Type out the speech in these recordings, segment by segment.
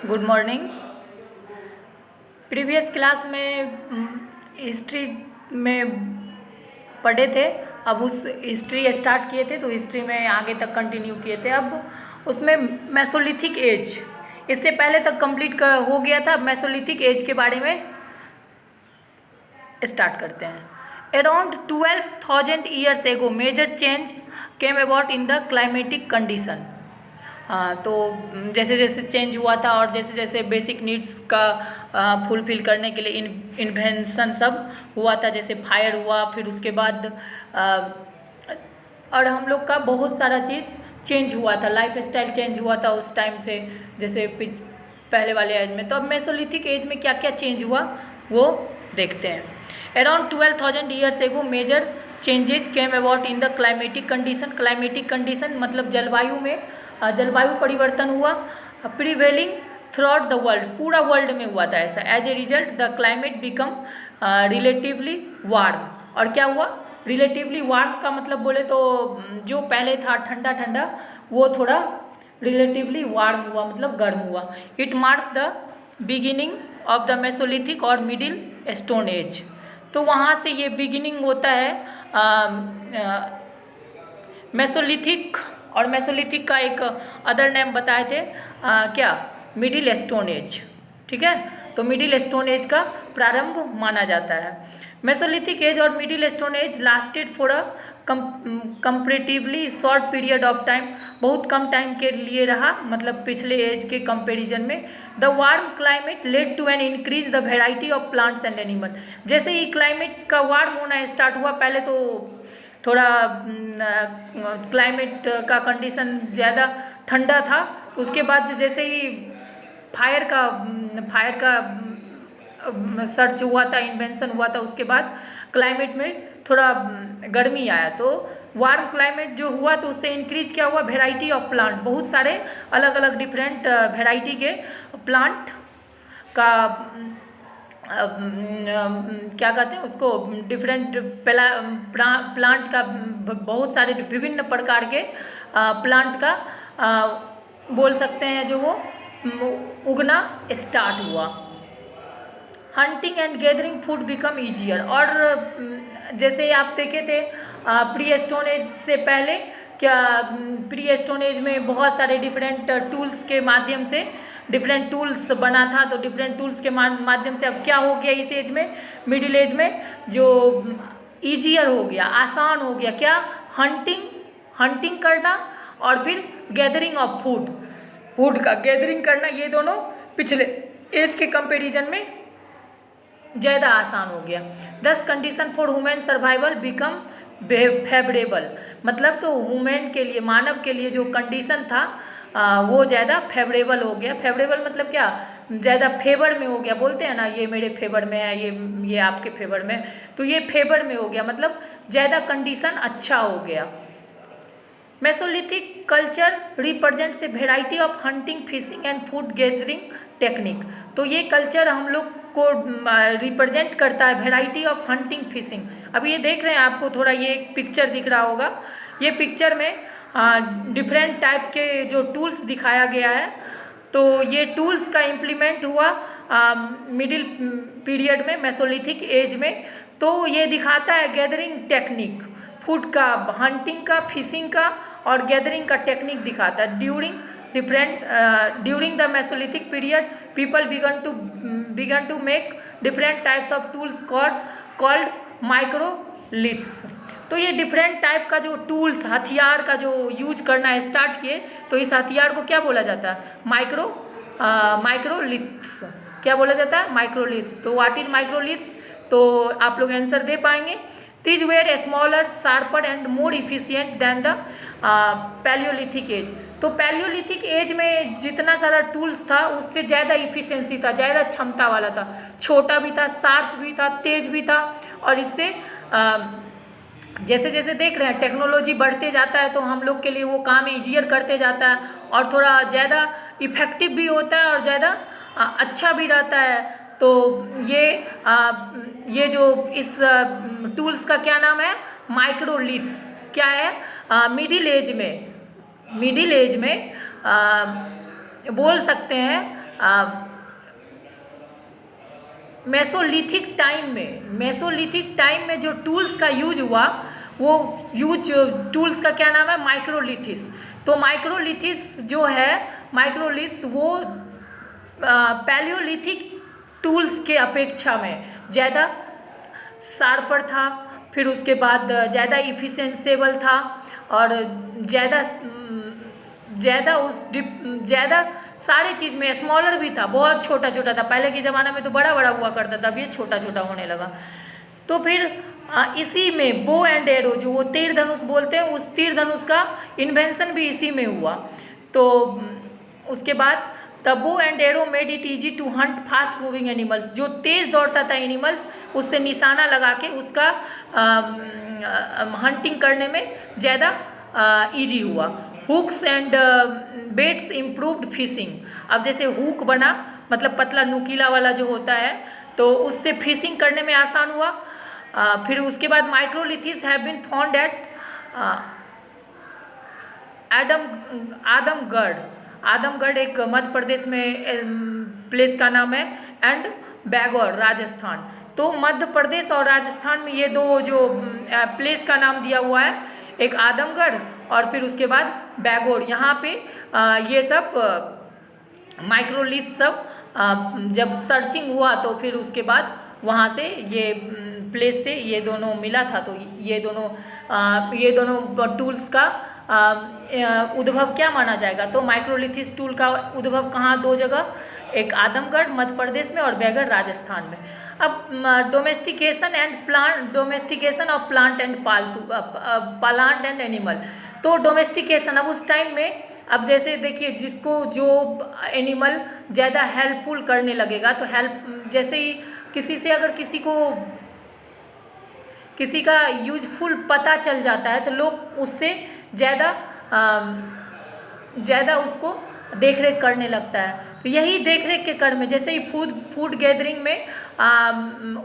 Good morning. Previous class में history में पढ़े थे। अब उस हिस्ट्री स्टार्ट किए थे तो हिस्ट्री में आगे तक कंटिन्यू किए थे। अब उसमें मेसोलिथिक एज इससे पहले तक कंप्लीट हो गया था। अब मेसोलिथिक एज के बारे में स्टार्ट करते हैं। Around 12,000 years ago major change came about in the climatic condition. हाँ, तो जैसे जैसे चेंज हुआ था और जैसे जैसे बेसिक नीड्स का फुलफिल करने के लिए इन्वेंशन सब हुआ था, जैसे फायर हुआ, फिर उसके बाद और हम लोग का बहुत सारा चीज़ चेंज हुआ था, लाइफ स्टाइल चेंज हुआ था उस टाइम से, जैसे पहले वाले एज में। तो अब मेसोलिथिक एज में क्या क्या चेंज हुआ वो देखते हैं। Around 12,000 years ago major changes came about in the climatic condition. Climatic condition मतलब जलवायु में जलवायु परिवर्तन हुआ prevailing throughout the world, पूरा वर्ल्ड में हुआ था ऐसा। As a result the climate become relatively warm. और क्या हुआ? रिलेटिवली वार्म का मतलब बोले तो जो पहले था ठंडा ठंडा वो थोड़ा रिलेटिवली वार्म हुआ, मतलब गर्म हुआ। It mark the beginning of the Mesolithic और मिडिल स्टोन एज। तो वहाँ से ये बिगिनिंग होता है मेसोलिथिक, और मेसोलिथिक का एक अदर नेम बताए थे क्या? Middle stone as. ठीक है, तो मिडिल स्टोन एज का प्रारंभ माना जाता है। मेसोलिथिक एज और middle stone as lasted for a comparatively short period of time, बहुत कम टाइम के लिए रहा, मतलब पिछले एज के कंपैरिजन में। The warm climate led to an increase the variety of plants and animal. जैसे ही क्लाइमेट का वार्म होना स्टार्ट हुआ, पहले तो थोड़ा क्लाइमेट का कंडीशन ज़्यादा ठंडा था, उसके बाद जैसे ही फायर का सर्च हुआ था, इन्वेंशन हुआ था, उसके बाद क्लाइमेट में थोड़ा गर्मी आया। तो वार्म क्लाइमेट जो हुआ तो उससे इंक्रीज क्या हुआ? वेराइटी ऑफ प्लांट, बहुत सारे अलग अलग डिफरेंट वेराइटी के प्लांट का क्या कहते हैं उसको, डिफरेंट प्लांट का, बहुत सारे विभिन्न प्रकार के प्लांट का बोल सकते हैं जो वो उगना स्टार्ट हुआ। Hunting and gathering food become easier. और जैसे आप देखे थे प्री स्टोन एज से पहले क्या, प्री स्टोन एज में बहुत सारे डिफरेंट टूल्स के माध्यम से डिफरेंट टूल्स बना था, तो डिफरेंट टूल्स के माध्यम से अब क्या हो गया इस एज में, मिडिल एज में, जो ईजियर हो गया, आसान हो गया। क्या? हंटिंग करना और फिर गैदरिंग ऑफ फूड का गैदरिंग करना, ये दोनों पिछले एज के कंपैरिजन में ज़्यादा आसान हो गया। दस condition for human survival become favourable, मतलब तो ह्यूमन के लिए, मानव के लिए जो कंडीशन था वो ज़्यादा फेवरेबल हो गया। फेवरेबल मतलब क्या? ज़्यादा फेवर में हो गया, बोलते हैं ना ये मेरे फेवर में है, ये आपके फेवर में, तो ये फेवर में हो गया, मतलब ज़्यादा कंडीशन अच्छा हो गया। Mesolithic culture represents a variety of hunting, fishing and food gathering technique. तो ये कल्चर हम लोग को रिप्रेजेंट करता है वेराइटी ऑफ हंटिंग, फिशिंग। अब ये देख रहे हैं, आपको थोड़ा ये एक पिक्चर दिख रहा होगा, ये पिक्चर में डिफरेंट टाइप के जो टूल्स दिखाया गया है, तो ये टूल्स का इम्प्लीमेंट हुआ मिडिल पीरियड में, मेसोलिथिक एज में। तो ये दिखाता है गैदरिंग टेक्निक, फूड का, हंटिंग का, फिशिंग का और गैदरिंग का टेक्निक दिखाता है। During the mesolithic period people began to make different types of tools called microliths. तो ये डिफरेंट टाइप का जो टूल्स, हथियार का जो यूज करना स्टार्ट किए, तो इस हथियार को क्या बोला जाता है? माइक्रोलिथ्स। क्या बोला जाता है? माइक्रोलिथ्स। तो व्हाट इज माइक्रोलिथ्स? तो आप लोग आंसर दे पाएंगे। These were smaller, sharper and more efficient than the paleolithic age. तो पैलियोलिथिक एज में जितना सारा टूल्स था उससे ज़्यादा इफिशियंसी था, ज़्यादा क्षमता वाला था, छोटा भी था, शार्प भी था, तेज भी था। और इससे जैसे जैसे देख रहे हैं टेक्नोलॉजी बढ़ते जाता है तो हम लोग के लिए वो काम ईजियर करते जाता है और थोड़ा ज़्यादा इफेक्टिव भी होता है और ज़्यादा अच्छा भी रहता है। तो ये जो इस टूल्स का क्या नाम है? माइक्रोलिथ्स। क्या है? मिडिल एज में बोल सकते हैं मेसोलिथिक टाइम में जो टूल्स का यूज हुआ वो टूल्स का क्या नाम है, माइक्रोलिथिस। तो माइक्रोलिथिस जो है, माइक्रोलिथ्स वो पैलियोलिथिक टूल्स के अपेक्षा में ज़्यादा शार्पर था, फिर उसके बाद ज़्यादा इफिशिएंसेबल था और ज़्यादा सारी चीज़ में स्मॉलर भी था, बहुत छोटा छोटा था। पहले के ज़माने में तो बड़ा बड़ा हुआ करता था, अब ये छोटा छोटा होने लगा। तो फिर इसी में बो एंड एरो, जो वो तीर धनुष बोलते हैं, उस तीर धनुष का इन्वेंशन भी इसी में हुआ। तो उसके बाद the bow and arrow made it easy to hunt fast moving animals, जो तेज़ दौड़ता था एनिमल्स उससे निशाना लगा के उसका हंटिंग करने में ज़्यादा ईजी हुआ। Hooks and baits improved fishing. अब जैसे हुक बना, मतलब पतला नुकीला वाला जो होता है, तो उससे फिशिंग करने में आसान हुआ। फिर उसके बाद microliths have been found at Adamgarh एक मध्य प्रदेश में प्लेस का नाम है, एंड बैगौर राजस्थान। तो मध्य प्रदेश और राजस्थान में ये दो जो प्लेस का नाम दिया हुआ है, एक आदमगढ़ और फिर उसके बाद बैगौर। यहाँ पे ये सब माइक्रोलिथ सब जब सर्चिंग हुआ तो फिर उसके बाद वहाँ से ये प्लेस से ये दोनों मिला था। तो ये दोनों टूल्स का उद्भव क्या माना जाएगा, तो माइक्रोलिथिस टूल का उद्भव कहाँ, दो जगह, एक आदमगढ़ मध्य प्रदेश में और बैगढ़ राजस्थान में। अब domestication of plant and animal. तो डोमेस्टिकेशन, अब उस टाइम में, अब जैसे देखिए जिसको जो एनिमल ज़्यादा हेल्पफुल करने लगेगा, तो जैसे ही किसी से अगर किसी का यूजफुल पता चल जाता है तो लोग उससे ज़्यादा उसको देख रेख करने लगता है। तो यही देख रेख के क्रम में जैसे ही फूड गैदरिंग में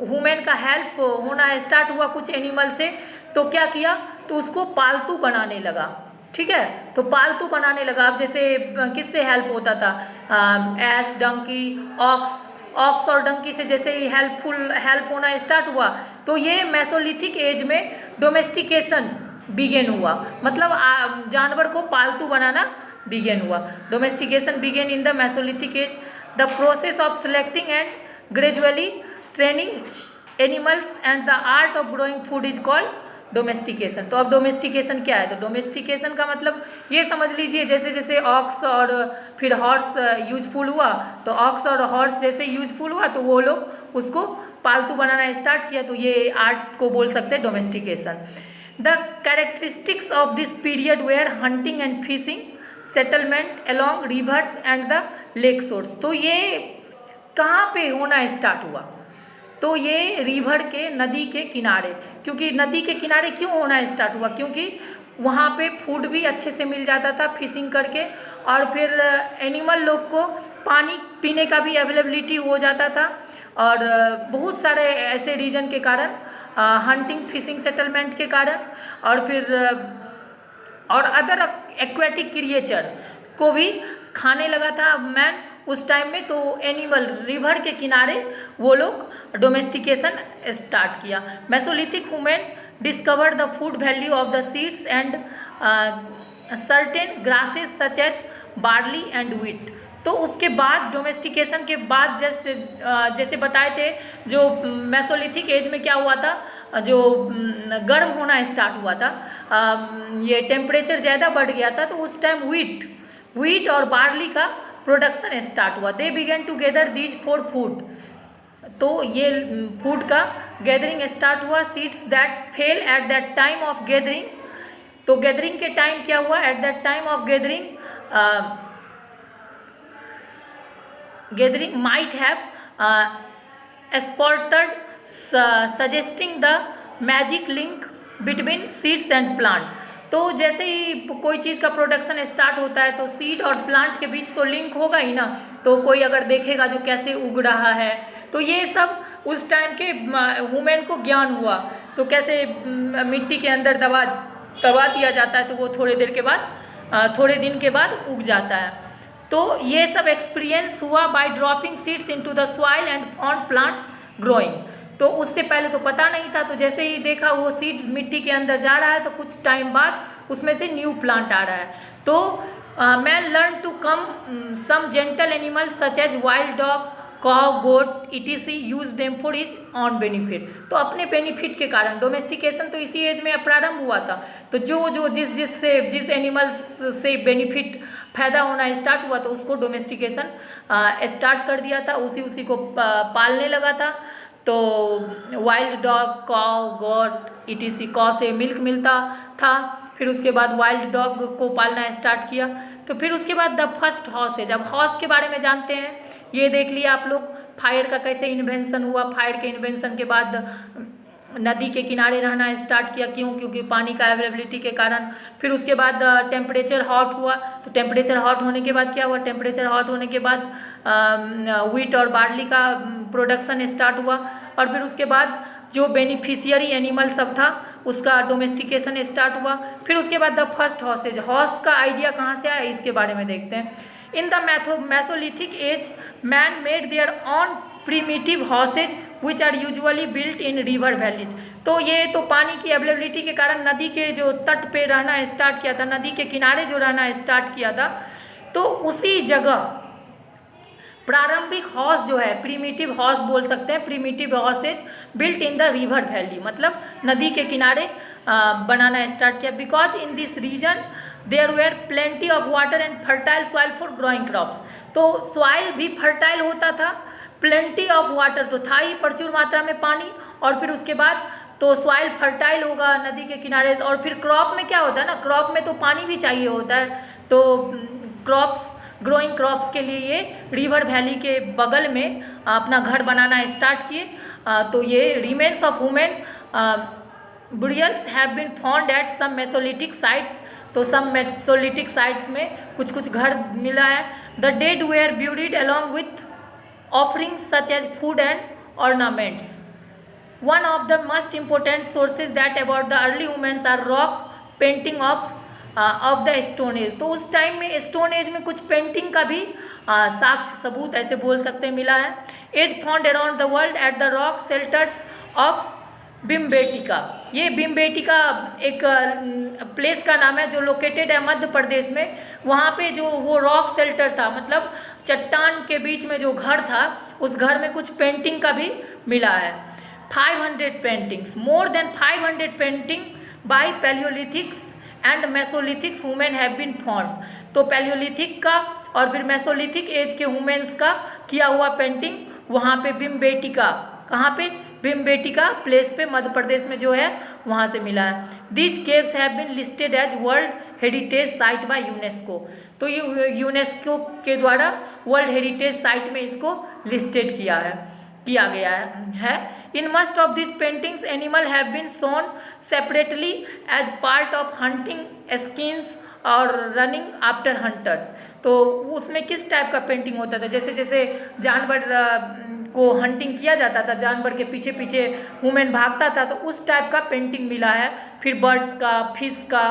वुमेन का हेल्प होना स्टार्ट हुआ कुछ एनिमल से, तो क्या किया, तो उसको पालतू बनाने लगा। ठीक है, तो पालतू बनाने लगा। अब जैसे किससे हेल्प होता था, एस, डंकी, ऑक्स और डंकी से जैसे ही हेल्प होना स्टार्ट हुआ, तो ये मेसोलिथिक एज में डोमेस्टिकेशन बिगेन हुआ, मतलब जानवर को पालतू बनाना बिगेन हुआ। Domestication begin in the mesolithic age. The process of selecting and gradually training animals and the art of growing food is called domestication. तो अब डोमेस्टिकेशन क्या है, तो डोमेस्टिकेशन का मतलब ये समझ लीजिए, जैसे जैसे ऑक्स और फिर हॉर्स यूजफुल हुआ, तो ऑक्स और हॉर्स जैसे यूजफुल हुआ तो वो लोग उसको पालतू बनाना स्टार्ट किया, तो ये आर्ट को बोल सकते हैं domestication. The characteristics of this period were hunting and fishing, settlement along rivers and the lake source. तो ये कहाँ पे होना स्टार्ट हुआ, तो ये रिवर के, नदी के किनारे। क्योंकि नदी के किनारे क्यों होना स्टार्ट हुआ, क्योंकि वहाँ पे फूड भी अच्छे से मिल जाता था फिशिंग करके, और फिर एनिमल लोग को पानी पीने का भी अवेलेबिलिटी हो जाता था, और बहुत सारे ऐसे रीजन के कारण, हंटिंग फिशिंग सेटलमेंट के कारण, और फिर और अदर एक्वेटिक क्रिएचर को भी खाने लगा था मैन उस टाइम में। तो एनिमल रिवर के किनारे वो लोग डोमेस्टिकेशन स्टार्ट किया। Mesolithic women discovered the food value of the seeds and certain grasses such as barley and wheat. तो उसके बाद डोमेस्टिकेशन के बाद जैसे बताए थे, जो मेसोलिथिक एज में क्या हुआ था, जो गर्म होना स्टार्ट हुआ था, ये टेम्परेचर ज़्यादा बढ़ गया था, तो उस टाइम व्हीट और बार्ली का प्रोडक्शन स्टार्ट हुआ। They begin to gather these for food. तो ये फूड का गैदरिंग स्टार्ट हुआ। Seeds that fell at that time of gathering. तो गैदरिंग के टाइम क्या हुआ, at that time of gathering might have spotted, suggesting the magic link between seeds and plant. तो जैसे ही कोई चीज़ का प्रोडक्शन स्टार्ट होता है तो सीड और प्लांट के बीच तो लिंक होगा ही ना। तो कोई अगर देखेगा जो कैसे उग रहा है, तो ये सब उस टाइम के वुमेन को ज्ञान हुआ। तो कैसे मिट्टी के अंदर दबा दिया जाता है तो वो थोड़े दिन के बाद उग जाता है। तो ये सब एक्सपीरियंस हुआ by dropping seeds into the soil and found plants growing. तो उससे पहले तो पता नहीं था, तो जैसे ही देखा वो सीड मिट्टी के अंदर जा रहा है तो कुछ टाइम बाद उसमें से न्यू प्लांट आ रहा है। तो man learn to come some gentle animals such as wild dog, cow, goat etc use them for his own benefit. तो अपने बेनिफिट के कारण डोमेस्टिकेशन तो इसी एज में प्रारंभ हुआ था। तो जो जिस एनिमल्स से बेनिफिट फायदा होना स्टार्ट हुआ तो उसको डोमेस्टिकेशन स्टार्ट कर दिया था, उसी को पालने लगा था। तो wild dog, cow, goat etc, cow से मिल्क मिलता था, फिर उसके बाद वाइल्ड डॉग को पालना स्टार्ट किया। तो फिर उसके बाद द फर्स्ट हॉर्स है, जब हॉर्स के बारे में जानते हैं, ये देख लिया आप लोग फायर का कैसे इन्वेंशन हुआ। फायर के इन्वेंशन के बाद नदी के किनारे रहना स्टार्ट किया, क्यों? क्योंकि पानी का अवेलेबिलिटी के कारण। फिर उसके बाद टेम्परेचर हॉट हुआ, तो टेम्परेचर हॉट होने के बाद क्या हुआ? टेम्परेचर हॉट होने के बाद व्हीट और बार्ली का प्रोडक्शन स्टार्ट हुआ, और फिर उसके बाद जो बेनिफिशियरी एनिमल सब था उसका डोमेस्टिकेशन स्टार्ट हुआ। फिर उसके बाद द फर्स्ट हॉर्सेज, हॉर्स का आइडिया कहाँ से आया इसके बारे में देखते हैं। In the mesolithic age man made their own primitive houses which are usually built in river valleys. तो ये तो पानी की अवेलेबिलिटी के कारण नदी के जो तट पे रहना स्टार्ट किया था, नदी के किनारे जो रहना स्टार्ट किया था, तो उसी जगह प्रारंभिक हॉर्स जो है, प्रीमिटिव हॉर्स बोल सकते हैं, primitive houses built in the river valley, मतलब नदी के किनारे बनाना स्टार्ट किया। Because in this region there were plenty of water and fertile soil for growing crops. तो सॉइल भी फर्टाइल होता था, प्लेंटी ऑफ वाटर तो था ही, प्रचुर मात्रा में पानी, और फिर उसके बाद तो सॉइल फर्टाइल होगा नदी के किनारे। और फिर क्रॉप में क्या होता है ना, क्रॉप में तो पानी भी चाहिए होता है, तो क्रॉप्स, ग्रोइंग क्रॉप्स के लिए ये रिवर वैली के बगल में अपना घर बनाना स्टार्ट किए। तो ये remains of human burials have been found at some mesolithic sites. तो सम मेसोलिथिक साइट्स में कुछ घर मिला है। The dead were buried along with offerings such as food and ornaments. One of the most important sources that about the early humans are rock painting of the Stone Age. तो उस time में stone age में कुछ painting का भी साक्ष्य, सबूत ऐसे बोल सकते हैं, मिला है। As found around the world at the rock shelters of Bhimbetka. ये भीमबेटका एक प्लेस का नाम है जो लोकेटेड है मध्य प्रदेश में। वहाँ पे जो वो रॉक शेल्टर था, मतलब चट्टान के बीच में जो घर था, उस घर में कुछ पेंटिंग का भी मिला है। 500 paintings, more than 500 painting by palaeolithics and mesolithics women have been found. तो पैलियोलिथिक का और फिर मेसोलिथिक एज के वुमेन्स का किया हुआ पेंटिंग वहाँ पे भीमबेटका, कहाँ पे? भीमबेटका प्लेस पे मध्य प्रदेश में जो है वहाँ से मिला है। These caves have been listed as world heritage site by UNESCO. तो ये यूनेस्को के द्वारा वर्ल्ड हेरिटेज साइट में इसको लिस्टेड किया गया है। In most of this paintings animal have been shown separately as part of hunting skins और रनिंग आफ्टर हंटर्स। तो उसमें किस टाइप का पेंटिंग होता था? जैसे जैसे जानवर को हंटिंग किया जाता था, जानवर के पीछे पीछे वुमेन भागता था, तो उस टाइप का पेंटिंग मिला है। फिर बर्ड्स का, फिश का,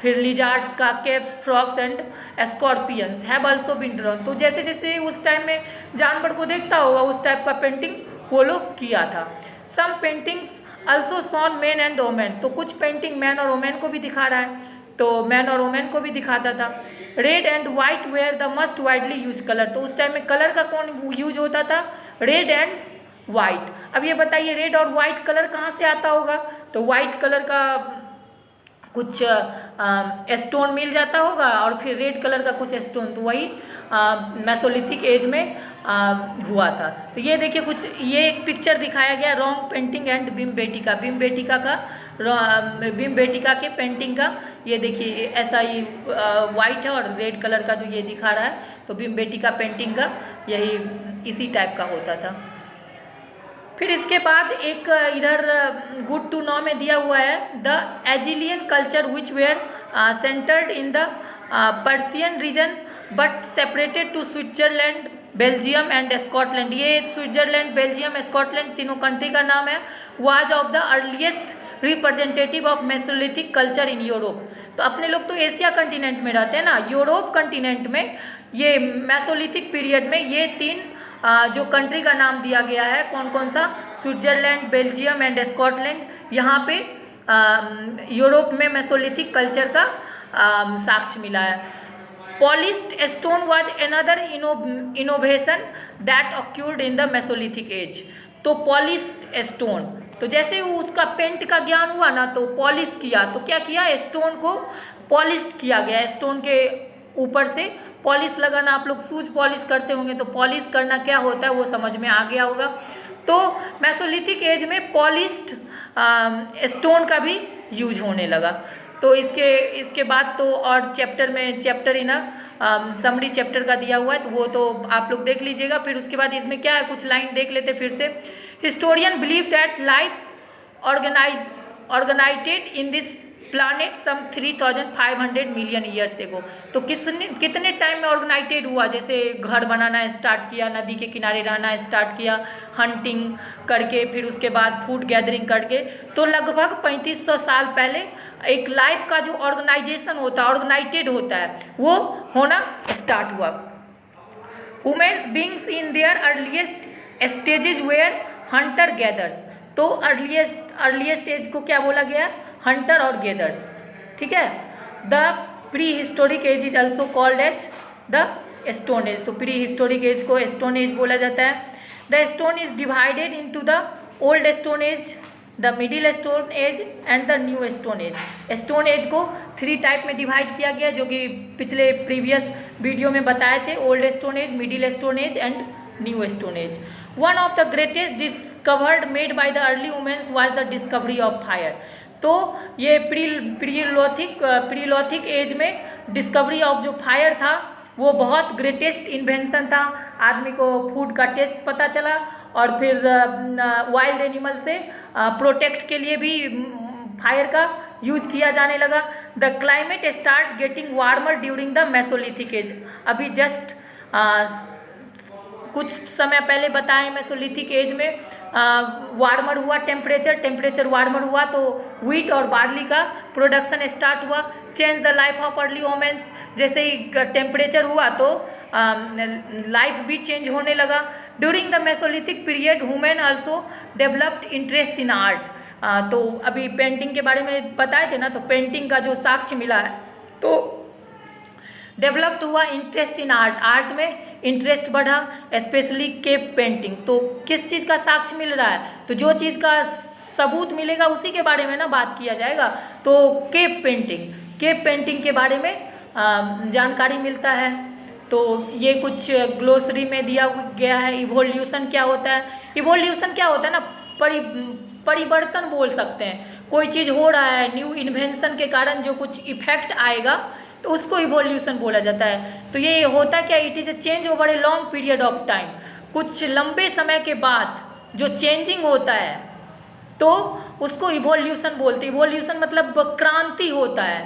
फिर लिजार्ड्स का, crabs, frogs and scorpions have also been drawn. तो जैसे जैसे उस टाइम में जानवर को देखता होगा उस टाइप का पेंटिंग वो लोग किया था। Some paintings also shown man and women. तो कुछ पेंटिंग मैन और वोमेन को भी दिखा रहा है, तो मैन और वोमेन को भी दिखाता था। Red and white were the most widely used colour. तो उस टाइम में कलर का कौन यूज होता था? Red and white. अब ये बताइए रेड और वाइट कलर कहाँ से आता होगा? तो वाइट कलर का कुछ स्टोन मिल जाता होगा और फिर रेड कलर का कुछ स्टोन, तो वही मेसोलिथिक एज में हुआ था। तो ये देखिए कुछ ये एक पिक्चर दिखाया गया रॉन्ग पेंटिंग एंड भीमबेटका के पेंटिंग का। ये देखिए ऐसा ही वाइट है और रेड कलर का जो ये दिखा रहा है, तो भीमबेटका पेंटिंग का यही इसी टाइप का होता था। फिर इसके बाद एक इधर गुड टू नो में दिया हुआ है the Azilian culture which were centred in the Persian region but separated to Switzerland, Belgium and Scotland. ये स्विट्जरलैंड, बेल्जियम, स्कॉटलैंड तीनों कंट्री का नाम है। Was of the earliest representative of mesolithic culture in Europe. तो अपने लोग तो Asia continent में रहते हैं ना, यूरोप कंटिनेंट में ये मेसोलिथिक पीरियड में ये 3 जो कंट्री का नाम दिया गया है, कौन कौन सा, स्विट्जरलैंड, बेल्जियम एंड स्कॉटलैंड, यहाँ पे यूरोप में मेसोलिथिक कल्चर का साक्ष्य मिला है। Polished stone was another innovation that occurred in the mesolithic age. तो पॉलिश्ड स्टोन, तो जैसे उसका पेंट का ज्ञान हुआ ना, तो पॉलिश किया, तो क्या किया, स्टोन को पॉलिश किया गया, स्टोन के ऊपर से पॉलिश लगाना, आप लोग शूज पॉलिश करते होंगे तो पॉलिश करना क्या होता है वो समझ में आ गया होगा। तो मेसोलिथिक एज में पॉलिश्ड स्टोन का भी यूज होने लगा। तो इसके बाद तो और चैप्टर इन समरी चैप्टर का दिया हुआ है, तो वो तो आप लोग देख लीजिएगा। फिर उसके बाद इसमें क्या है, कुछ लाइन देख लेते फिर से। Historian believe that life originated in this planet some 3500 million years ago. तो कितने टाइम में ऑर्गेनाइटेड हुआ, जैसे घर बनाना स्टार्ट किया, नदी के किनारे रहना स्टार्ट किया, हंटिंग करके, फिर उसके बाद फूड गैदरिंग करके, तो लगभग 3500 साल पहले एक लाइफ का जो ऑर्गेनाइजेशन होता है, ऑर्गेनाइटेड होता है, वो होना स्टार्ट हुआ। Humans beings in their earliest stages were hunter gathers. तो अर्लीस्ट एज को क्या बोला गया, हंटर और गैदर्स, ठीक है। The prehistoric age is also called as the stone age. तो प्री हिस्टोरिक एज को स्टोन एज बोला जाता है। The stone is divided into the old stone age, the middle stone age and the new stone age. Stone age को 3 type में divide किया गया, जो कि पिछले प्रीवियस वीडियो में बताए थे, old stone age, middle stone age and new stone age. One of the greatest discovered made by the early womens was the discovery of fire. तो ये प्रीलिथिक एज में डिस्कवरी ऑफ जो fire था वो बहुत ग्रेटेस्ट इन्वेंशन था। आदमी को फूड का टेस्ट पता चला, और फिर वाइल्ड एनिमल से प्रोटेक्ट के लिए भी फायर का यूज किया जाने लगा। The climate start getting warmer during the mesolithic age. अभी जस्ट कुछ समय पहले बताएं, मेसोलिथिक एज में वार्मर हुआ, टेम्परेचर वार्मर हुआ, तो व्हीट और बार्ली का प्रोडक्शन स्टार्ट हुआ। Change the life of early womens, जैसे ही टेम्परेचर हुआ तो लाइफ भी चेंज होने लगा। During the mesolithic period women also developed interest in art. तो अभी पेंटिंग के बारे में बताए थे ना, तो पेंटिंग का जो साक्ष्य मिला है, तो डेवलप्ड हुआ इंटरेस्ट इन आर्ट में इंटरेस्ट बढ़ा, स्पेशली केव पेंटिंग। तो किस चीज़ का साक्ष्य मिल रहा है, तो जो चीज़ का सबूत मिलेगा उसी के बारे में ना बात किया जाएगा। तो केव पेंटिंग के बारे में जानकारी मिलता है। तो ये कुछ ग्लोसरी में दिया गया है। इवोल्यूशन क्या होता है, इवोल्यूशन क्या होता है ना, परिवर्तन बोल सकते हैं। कोई चीज़ हो रहा है, न्यू इन्वेंशन के कारण जो कुछ इफेक्ट आएगा तो उसको इवोल्यूशन बोला जाता है। तो ये होता क्या, it is a change over a long period of time. कुछ लंबे समय के बाद जो चेंजिंग होता है तो उसको इवोल्यूशन बोलते हैं। इवोल्यूशन मतलब क्रांति होता है,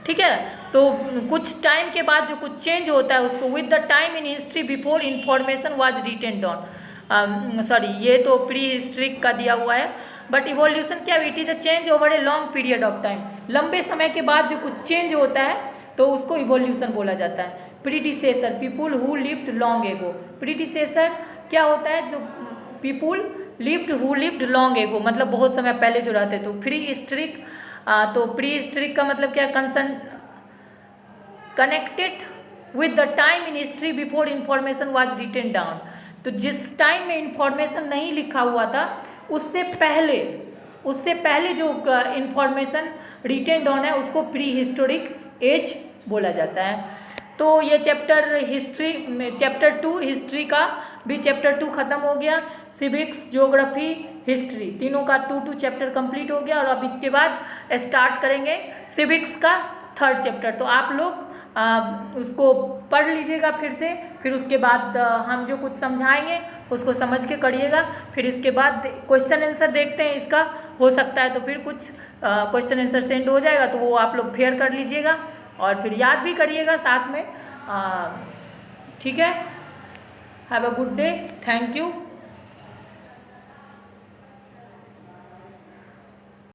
ठीक है। तो कुछ टाइम के बाद जो कुछ चेंज होता है उसको with the time in history before information was written down. ये तो प्री हिस्ट्री का दिया हुआ है, बट इवोल्यूशन क्या, it is a change over a long period of time. लंबे समय के बाद जो कुछ चेंज होता है तो उसको इवोल्यूशन बोला जाता है। Predecessor, people who lived long ago. Predecessor क्या होता है, जो people lived who lived long ago, मतलब बहुत समय पहले जो रहते। तो प्री हिस्ट्रिक, तो प्री हिस्ट्रिक का मतलब क्या, concern connected with the time in history before information was written down. तो जिस टाइम में इंफॉर्मेशन नहीं लिखा हुआ था उससे पहले जो इंफॉर्मेशन रिटेन डाउन है उसको प्री हिस्टोरिक एज बोला जाता है। तो ये चैप्टर 2 हिस्ट्री का भी चैप्टर 2 खत्म हो गया। सिविक्स, ज्योग्राफी, हिस्ट्री तीनों का 2 चैप्टर कंप्लीट हो गया, और अब इसके बाद स्टार्ट करेंगे सिविक्स का 3rd चैप्टर। तो आप लोग उसको पढ़ लीजिएगा फिर उसके बाद हम जो कुछ समझाएंगे उसको समझ के करिएगा। फिर इसके बाद क्वेश्चन आंसर देखते हैं इसका, हो सकता है तो फिर कुछ क्वेश्चन आंसर सेंड हो जाएगा, तो वो आप लोग फेयर कर लीजिएगा और फिर याद भी करिएगा साथ में, ठीक है। Have a good day, thank you.